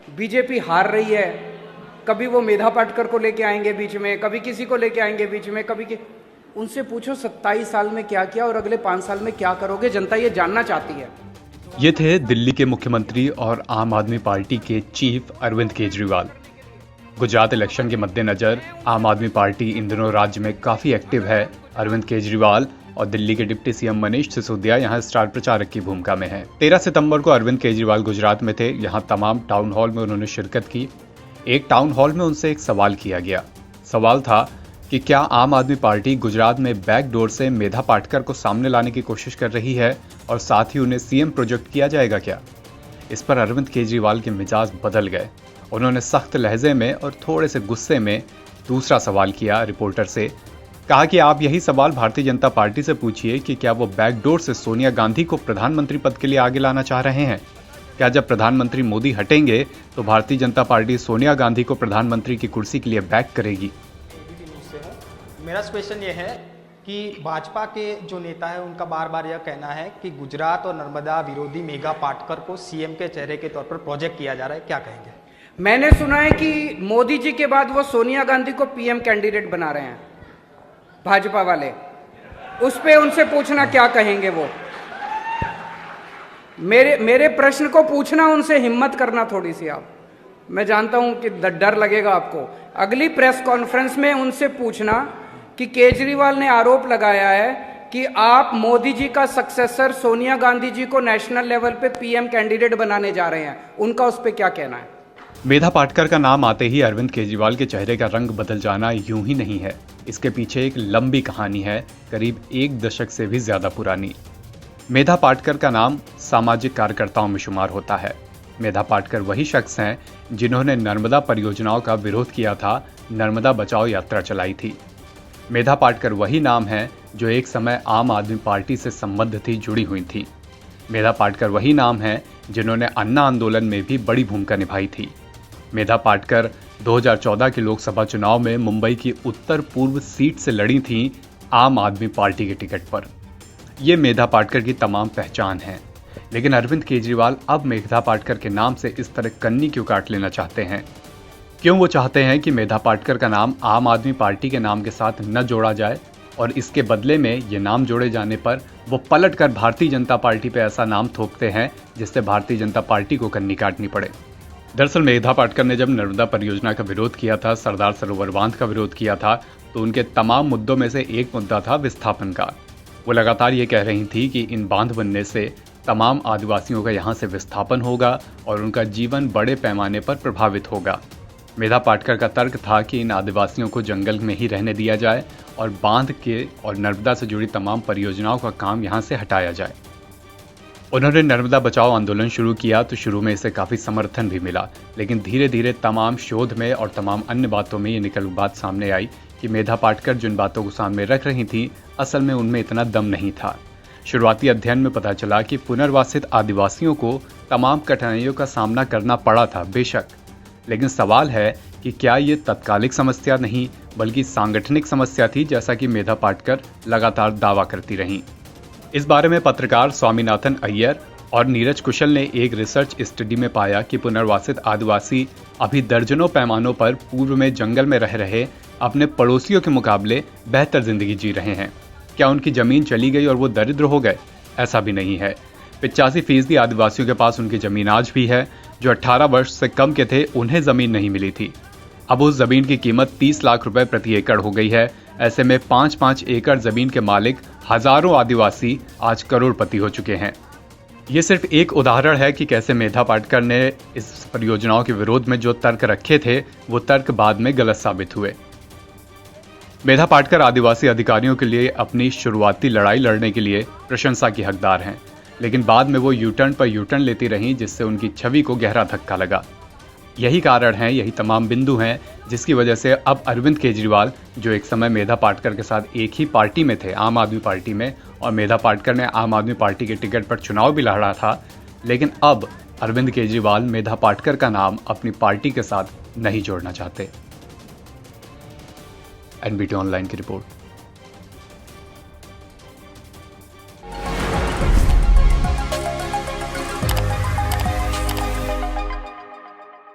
BJP हार रही है, कभी वो मेधा पाटकर को लेके आएंगे बीच में, कभी किसी को लेके आएंगे बीच में, उनसे पूछो 27 साल में क्या किया और अगले 5 साल में क्या करोगे, जनता ये जानना चाहती है। ये थे दिल्ली के मुख्यमंत्री और आम आदमी पार्टी के चीफ अरविंद केजरीवाल। गुजरात इलेक्शन के मद्देनजर आम आदमी पार्टी इन दिनों राज्य में काफी एक्टिव है। अरविंद केजरीवाल और दिल्ली के डिप्टी सीएम मनीष सिसोदिया यहां स्टार प्रचारक की भूमिका में हैं। 13 सितंबर को अरविंद केजरीवाल गुजरात में थे। यहां तमाम टाउन हॉल में उन्होंने शिरकत की। एक टाउन हॉल में उनसे एक सवाल किया गया। सवाल था कि क्या आम आदमी पार्टी गुजरात में बैकडोर से मेधा पाटकर को सामने लाने की कोशिश कर रही है और साथ ही उन्हें सीएम प्रोजेक्ट किया जाएगा क्या। इस पर अरविंद केजरीवाल के मिजाज बदल गए। उन्होंने सख्त लहजे में और थोड़े से गुस्से में दूसरा सवाल किया रिपोर्टर से। कहा कि आप यही सवाल भारतीय जनता पार्टी से पूछिए कि क्या वो बैकडोर से सोनिया गांधी को प्रधानमंत्री पद के लिए आगे लाना चाह रहे हैं। क्या जब प्रधानमंत्री मोदी हटेंगे तो भारतीय जनता पार्टी सोनिया गांधी को प्रधानमंत्री की कुर्सी के लिए बैक करेगी। मेरा क्वेश्चन ये है कि भाजपा के जो नेता है उनका बार बार यह कहना है कि गुजरात और नर्मदा विरोधी मेघा पाटकर को सीएम के चेहरे के तौर पर प्रोजेक्ट किया जा रहा है, क्या कहेंगे। मैंने सुना है कि मोदी जी के बाद वो सोनिया गांधी को पीएम कैंडिडेट बना रहे हैं भाजपा वाले। उस पे उनसे पूछना क्या कहेंगे वो। मेरे प्रश्न को पूछना, उनसे हिम्मत करना थोड़ी सी आप। मैं जानता हूं कि डर लगेगा आपको। अगली प्रेस कॉन्फ्रेंस में उनसे पूछना कि केजरीवाल ने आरोप लगाया है कि आप मोदी जी का सक्सेसर सोनिया गांधी जी को नेशनल लेवल पे पीएम कैंडिडेट बनाने जा रहे हैं, उनका उस पर क्या कहना है। मेधा पाटकर का नाम आते ही अरविंद केजरीवाल के चेहरे का रंग बदल जाना यूं ही नहीं है। इसके पीछे एक लंबी कहानी है, करीब 1 दशक से भी ज्यादा पुरानी। मेधा पाटकर का नाम सामाजिक कार्यकर्ताओं में शुमार होता है। मेधा पाटकर वही शख्स हैं जिन्होंने नर्मदा परियोजनाओं का विरोध किया था, नर्मदा बचाओ यात्रा चलाई थी। मेधा पाटकर वही नाम है जो एक समय आम आदमी पार्टी से संबद्ध थी, जुड़ी हुई थी। मेधा पाटकर वही नाम है जिन्होंने अन्ना आंदोलन में भी बड़ी भूमिका निभाई थी। मेधा पाटकर 2014 के लोकसभा चुनाव में मुंबई की उत्तर पूर्व सीट से लड़ी थीं आम आदमी पार्टी के टिकट पर। यह मेधा पाटकर की तमाम पहचान है। लेकिन अरविंद केजरीवाल अब मेधा पाटकर के नाम से इस तरह कन्नी क्यों काट लेना चाहते हैं। क्यों वो चाहते हैं कि मेधा पाटकर का नाम आम आदमी पार्टी के नाम के साथ न जोड़ा जाए और इसके बदले में ये नाम जोड़े जाने पर वो पलटकर भारतीय जनता पार्टी पे ऐसा नाम थोपते हैं जिससे भारतीय जनता पार्टी को कन्नी काटनी पड़े। दरअसल मेधा पाटकर ने जब नर्मदा परियोजना का विरोध किया था, सरदार सरोवर बांध का विरोध किया था, तो उनके तमाम मुद्दों में से एक मुद्दा था विस्थापन का। वो लगातार ये कह रही थी कि इन बांध बनने से तमाम आदिवासियों का यहाँ से विस्थापन होगा और उनका जीवन बड़े पैमाने पर प्रभावित होगा। मेधा पाटकर का तर्क था कि इन आदिवासियों को जंगल में ही रहने दिया जाए और बांध के और नर्मदा से जुड़ी तमाम परियोजनाओं का काम यहाँ से हटाया जाए। उन्होंने नर्मदा बचाओ आंदोलन शुरू किया तो शुरू में इसे काफ़ी समर्थन भी मिला, लेकिन धीरे धीरे तमाम शोध में और तमाम अन्य बातों में ये निकल बात सामने आई कि मेधा पाटकर जिन बातों को सामने रख रही थी असल में उनमें इतना दम नहीं था। शुरुआती अध्ययन में पता चला कि पुनर्वासित आदिवासियों को तमाम कठिनाइयों का सामना करना पड़ा था बेशक, लेकिन सवाल है कि क्या ये तत्कालिक समस्या नहीं बल्कि सांगठनिक समस्या थी, जैसा कि मेधा पाटकर लगातार दावा करती रहीं। इस बारे में पत्रकार स्वामीनाथन अय्यर और नीरज कुशल ने एक रिसर्च स्टडी में पाया कि पुनर्वासित आदिवासी अभी दर्जनों पैमानों पर पूर्व में जंगल में रह रहे अपने पड़ोसियों के मुकाबले बेहतर जिंदगी जी रहे हैं। क्या उनकी जमीन चली गई और वो दरिद्र हो गए? ऐसा भी नहीं है। 85% आदिवासियों के पास उनकी जमीन आज भी है। जो 18 वर्ष से कम के थे उन्हें जमीन नहीं मिली थी। अब उस जमीन की कीमत 30 लाख रुपए प्रति एकड़ हो गई है। ऐसे में 5-5 एकड़ जमीन के मालिक हजारों आदिवासी आज करोड़पति हो चुके हैं। ये सिर्फ एक उदाहरण है कि कैसे मेधा पाटकर ने इस परियोजनाओं के विरोध में जो तर्क रखे थे वो तर्क बाद में गलत साबित हुए। मेधा पाटकर आदिवासी अधिकारियों के लिए अपनी शुरुआती लड़ाई लड़ने के लिए प्रशंसा की हकदार हैं, लेकिन बाद में वो यूटर्न पर यूटर्न लेती रहीं जिससे उनकी छवि को गहरा धक्का लगा। यही कारण है, यही तमाम बिंदु हैं जिसकी वजह से अब अरविंद केजरीवाल, जो एक समय मेधा पाटकर के साथ एक ही पार्टी में थे, आम आदमी पार्टी में, और मेधा पाटकर ने आम आदमी पार्टी के टिकट पर चुनाव भी लड़ा था, लेकिन अब अरविंद केजरीवाल मेधा पाटकर का नाम अपनी पार्टी के साथ नहीं जोड़ना चाहते। एनबीटी ऑनलाइन की रिपोर्ट।